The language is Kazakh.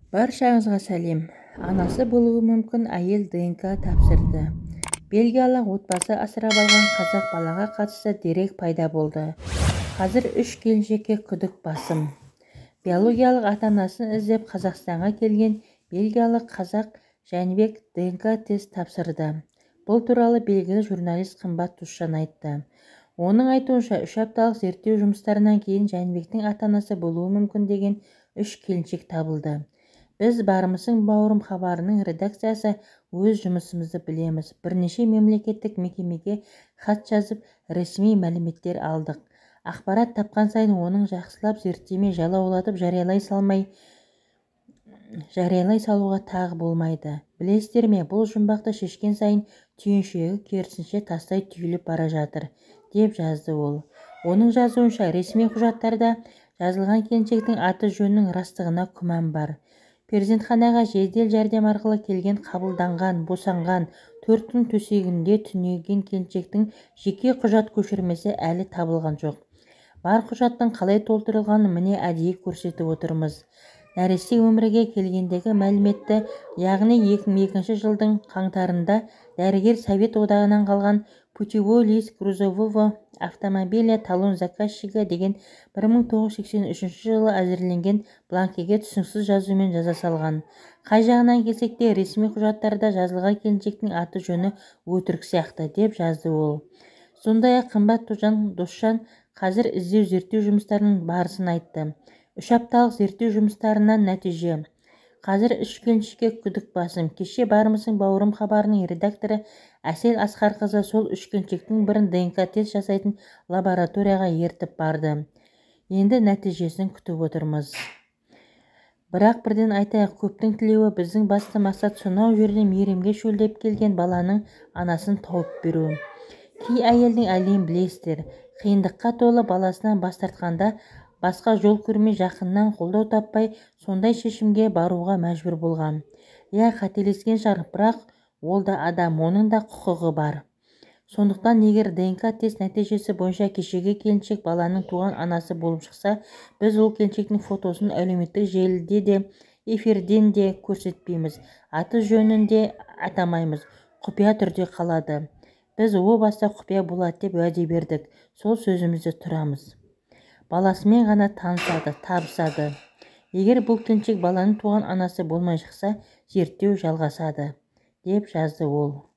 Баршаңызға сәлем. Анасы болуы мүмкін әйел ДНК тапсырды. Бельгиялық отбасы асырап алған қазақ балаға қатысты дерек пайда болды. Қазір 3 келіншекке күдік басым. Биологиялық ата-анасын іздеп Қазақстанға келген бельгиялық қазақ Жәнібек ДНК тест тапсырды. Бұл туралы белгілі журналист Қымбат Досжан айтты. Оның айтуынша 3 апталық зерттеу жұмыстарынан кейін Жәнібектің ата-анасы болуы мүмкін деген 3 келіншек табылды. Біз бармысың бауырым хабарының редакциясы өз жұмысымызды білеміз. Бірнеше мемлекеттік мекемеге хат жазып, ресми мәліметтер алдық. Ақпарат тапқан сайын оның жақсылап зерттемей жалаулатып жариялай салуға тағы болмайды. Білесіздер ме, бұл жұмбақты шешкен сайын түйіншегі керісінше тастай түйіліп бара жатыр, деп жазды ол. Оның жазуынша ресми құжаттарда жазылған келіншектің аты жөнінің растығына күмән бар. Перзентханаға жедел жәрдем арқылы келген қабылданған, босанған 4 күн төсегінде түнеген келіншектің жеке құжат көшірмесі әлі табылған жоқ. Бар құжаттың қалай толтырылғанын міне әдейі көрсетіп отырмыз. Нәресте өмірге келгендегі мәліметті, яғни 2002 жылдың қаңтарында дәрігер Совет одағынан қалған путевой лист грузового автомобиля талон заказчига деген 1983 жылы әзірленген бланкеге түсініксіз жазумен жаза салған. Қай жағынан келсек те ресми құжаттарда жазылған келіншектің аты жөні өтірік сияқты, деп жазды ол. Сондай-ақ Қымбат Досжан қазір іздеу зерттеу жұмыстарының барысын айтты. 3 апталық зерттеу жұмыстарынан нәтиже. Қазір 3 келіншекке күдік басым. Кеше бармысың бауырым хабарының редакторы Әсел Асқарқызы сол 3 келіншектің бірін ДНК тест жасайтын лабораторияға ертіп барды. Енді нәтижесін күтіп отырмыз. Бірақ бірден айтайық, көптің тілеуі біздің басты мақсат сонау жерден мейірімге шөлдеп келген баланың анасын тауып беру. Кей әйелдің әлем білесіздер, қиындыққа толы баласынан бас тартқанда басқа жол көрмей жақыннан қолдау таппай сондай шешімге баруға мәжбүр болған. Қателескен шығар, бірақ ол да адам, оның да құқығы бар. Сондықтан егер ДНК тест нәтижесі бойынша кешегі келіншек баланың туған анасы болып шықса, біз ол келіншектің фотосын әлеуметтік желіде де, эфирден де көрсетпейміз, аты жөнін де атамаймыз, құпия түрде қалады. Біз о баста құпия болады деп уәде бердік, сол сөзімізде тұрамыз. Баласымен ғана танысады, табысады. Егер бұл келіншек баланың туған анасы болмай шықса, зерттеу жалғасады, деп жазды ол.